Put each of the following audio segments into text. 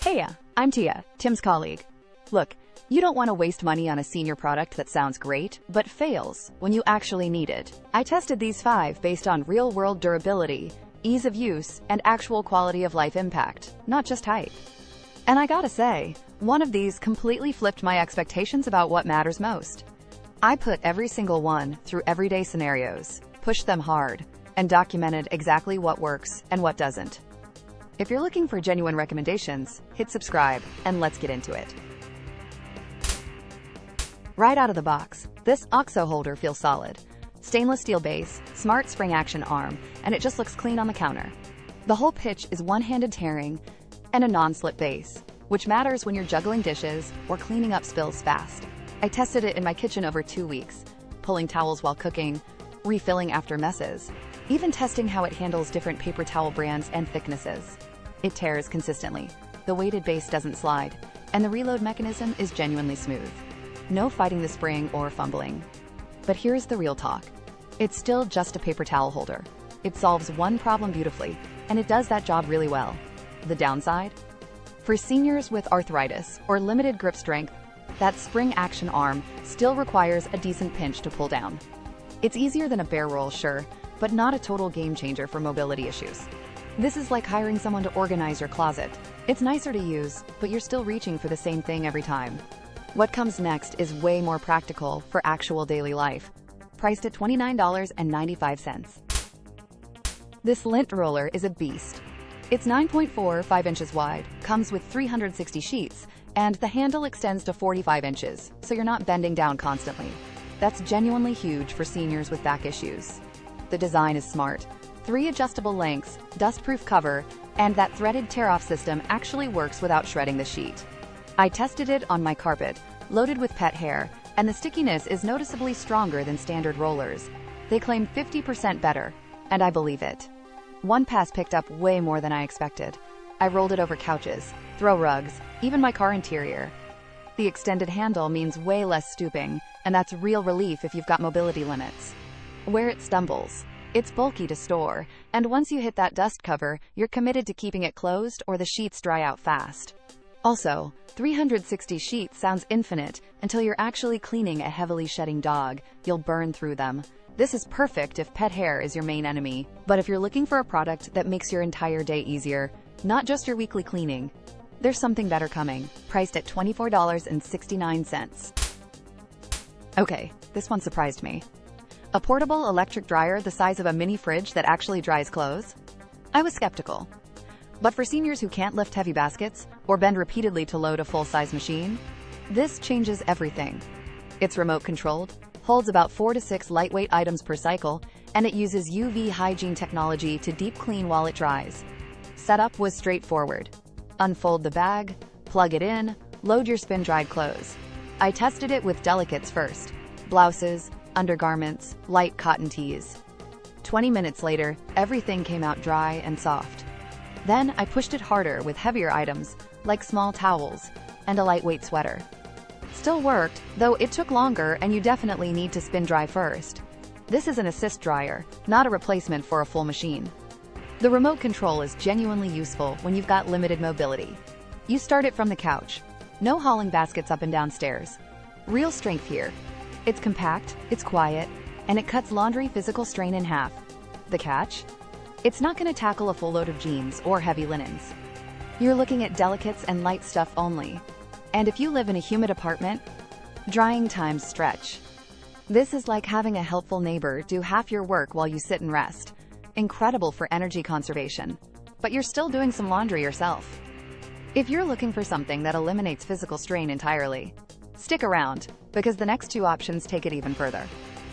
Hey, I'm Tia, Tim's colleague. Look, you don't want to waste money on a senior product that sounds great, but fails when you actually need it. I tested these 5 based on real-world durability, ease of use, and actual quality of life impact, not just hype. And I gotta say, one of these completely flipped my expectations about what matters most. I put every single one through everyday scenarios, pushed them hard, and documented exactly what works and what doesn't. If you're looking for genuine recommendations, hit subscribe and let's get into it. Right out of the box, this OXO holder feels solid. Stainless steel base, smart spring action arm, and it just looks clean on the counter. The whole pitch is one-handed tearing and a non-slip base, which matters when you're juggling dishes or cleaning up spills fast. I tested it in my kitchen over 2 weeks, pulling towels while cooking, refilling after messes, even testing how it handles different paper towel brands and thicknesses. It tears consistently, the weighted base doesn't slide, and the reload mechanism is genuinely smooth. No fighting the spring or fumbling. But here's the real talk. It's still just a paper towel holder. It solves one problem beautifully, and it does that job really well. The downside? For seniors with arthritis or limited grip strength, that spring action arm still requires a decent pinch to pull down. It's easier than a bare roll, sure, but not a total game changer for mobility issues. This is like hiring someone to organize your closet. It's nicer to use, but you're still reaching for the same thing every time. What comes next is way more practical for actual daily life. Priced at $29.95. This lint roller is a beast. It's 9.45 inches wide, comes with 360 sheets, and the handle extends to 45 inches, so you're not bending down constantly. That's genuinely huge for seniors with back issues. The design is smart. 3 adjustable lengths, dust-proof cover, and that threaded tear-off system actually works without shredding the sheet. I tested it on my carpet, loaded with pet hair, and the stickiness is noticeably stronger than standard rollers. They claim 50% better, and I believe it. One pass picked up way more than I expected. I rolled it over couches, throw rugs, even my car interior. The extended handle means way less stooping, and that's real relief if you've got mobility limits. Where it stumbles, it's bulky to store, and once you hit that dust cover, you're committed to keeping it closed or the sheets dry out fast. Also, 360 sheets sounds infinite until you're actually cleaning a heavily shedding dog. You'll burn through them. This is perfect if pet hair is your main enemy, but if you're looking for a product that makes your entire day easier, not just your weekly cleaning, there's something better coming, priced at $24.69. Okay, this one surprised me. A portable electric dryer the size of a mini fridge that actually dries clothes? I was skeptical. But for seniors who can't lift heavy baskets or bend repeatedly to load a full-size machine, this changes everything. It's remote-controlled, holds about 4 to 6 lightweight items per cycle, and it uses UV hygiene technology to deep clean while it dries. Setup was straightforward. Unfold the bag, plug it in, load your spin-dried clothes. I tested it with delicates first: blouses, undergarments, light cotton tees. 20 minutes later, everything came out dry and soft. Then I pushed it harder with heavier items, like small towels and a lightweight sweater. Still worked, though it took longer and you definitely need to spin dry first. This is an assist dryer, not a replacement for a full machine. The remote control is genuinely useful when you've got limited mobility. You start it from the couch. No hauling baskets up and down stairs. Real strength here. It's compact, it's quiet, and it cuts laundry physical strain in half. The catch? It's not going to tackle a full load of jeans or heavy linens. You're looking at delicates and light stuff only. And if you live in a humid apartment, drying times stretch. This is like having a helpful neighbor do half your work while you sit and rest. Incredible for energy conservation. But you're still doing some laundry yourself. If you're looking for something that eliminates physical strain entirely, stick around, because the next 2 options take it even further.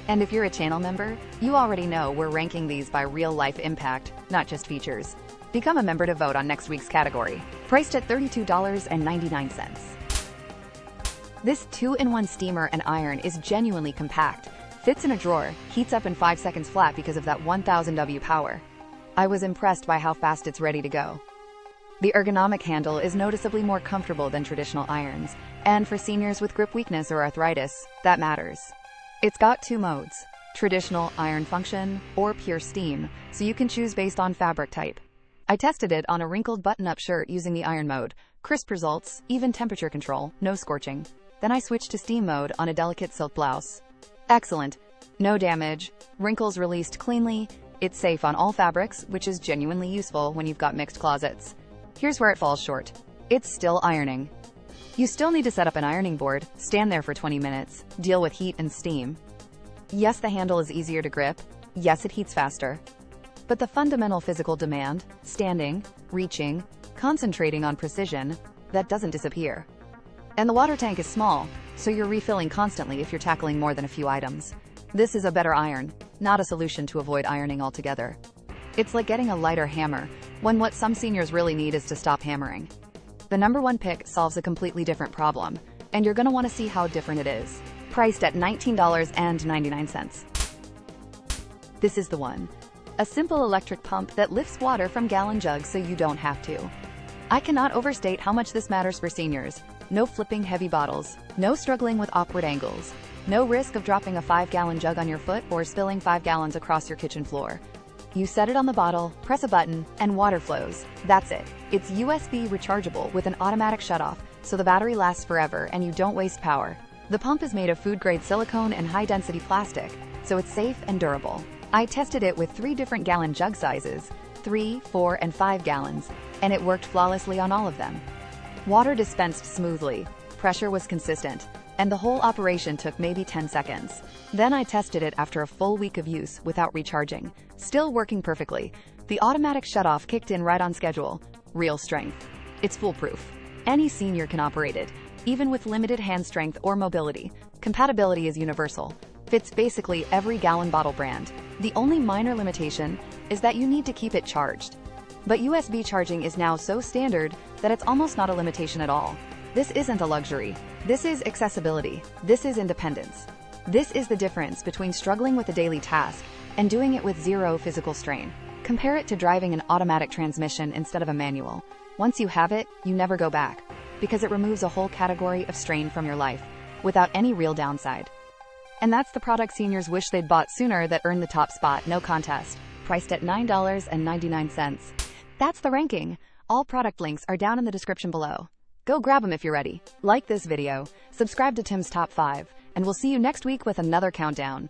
And if you're a channel member, you already know we're ranking these by real-life impact, not just features. Become a member to vote on next week's category, priced at $32.99. This 2-in-1 steamer and iron is genuinely compact, fits in a drawer, heats up in 5 seconds flat because of that 1000 W power. I was impressed by how fast it's ready to go. The ergonomic handle is noticeably more comfortable than traditional irons, and for seniors with grip weakness or arthritis, that matters. It's got 2 modes: traditional iron function or pure steam, so you can choose based on fabric type. I tested it on a wrinkled button-up shirt using the iron mode. Crisp results, even temperature control, no scorching. Then I switched to steam mode on a delicate silk blouse. Excellent. No damage. Wrinkles released cleanly. It's safe on all fabrics, which is genuinely useful when you've got mixed closets. Here's where it falls short. It's still ironing. You still need to set up an ironing board, stand there for 20 minutes, deal with heat and steam. Yes, the handle is easier to grip. Yes, it heats faster. But the fundamental physical demand, standing, reaching, concentrating on precision, that doesn't disappear. And the water tank is small, so you're refilling constantly if you're tackling more than a few items. This is a better iron, not a solution to avoid ironing altogether. It's like getting a lighter hammer, when what some seniors really need is to stop hammering. The #1 pick solves a completely different problem, and you're going to want to see how different it is. Priced at $19.99. This is the one. A simple electric pump that lifts water from gallon jugs so you don't have to. I cannot overstate how much this matters for seniors. No flipping heavy bottles, no struggling with awkward angles, no risk of dropping a 5-gallon jug on your foot or spilling 5 gallons across your kitchen floor. You set it on the bottle, press a button, and water flows. That's it. It's USB rechargeable with an automatic shutoff, so the battery lasts forever and you don't waste power. The pump is made of food-grade silicone and high-density plastic, so it's safe and durable. I tested it with 3 different gallon jug sizes, 3, 4, and 5 gallons, and it worked flawlessly on all of them. Water dispensed smoothly, pressure was consistent, and the whole operation took maybe 10 seconds. Then I tested it after a full week of use without recharging, still working perfectly. The automatic shutoff kicked in right on schedule. Real strength. It's foolproof. Any senior can operate it, even with limited hand strength or mobility. Compatibility is universal. Fits basically every gallon bottle brand. The only minor limitation is that you need to keep it charged. But USB charging is now so standard that it's almost not a limitation at all. This isn't a luxury. This is accessibility. This is independence. This is the difference between struggling with a daily task and doing it with zero physical strain. Compare it to driving an automatic transmission instead of a manual. Once you have it, you never go back, because it removes a whole category of strain from your life without any real downside. And that's the product seniors wish they'd bought sooner that earned the top spot, no contest. Priced at $9.99. That's the ranking. All product links are down in the description below. Go grab them if you're ready. Like this video, subscribe to Tim's Top 5, and we'll see you next week with another countdown.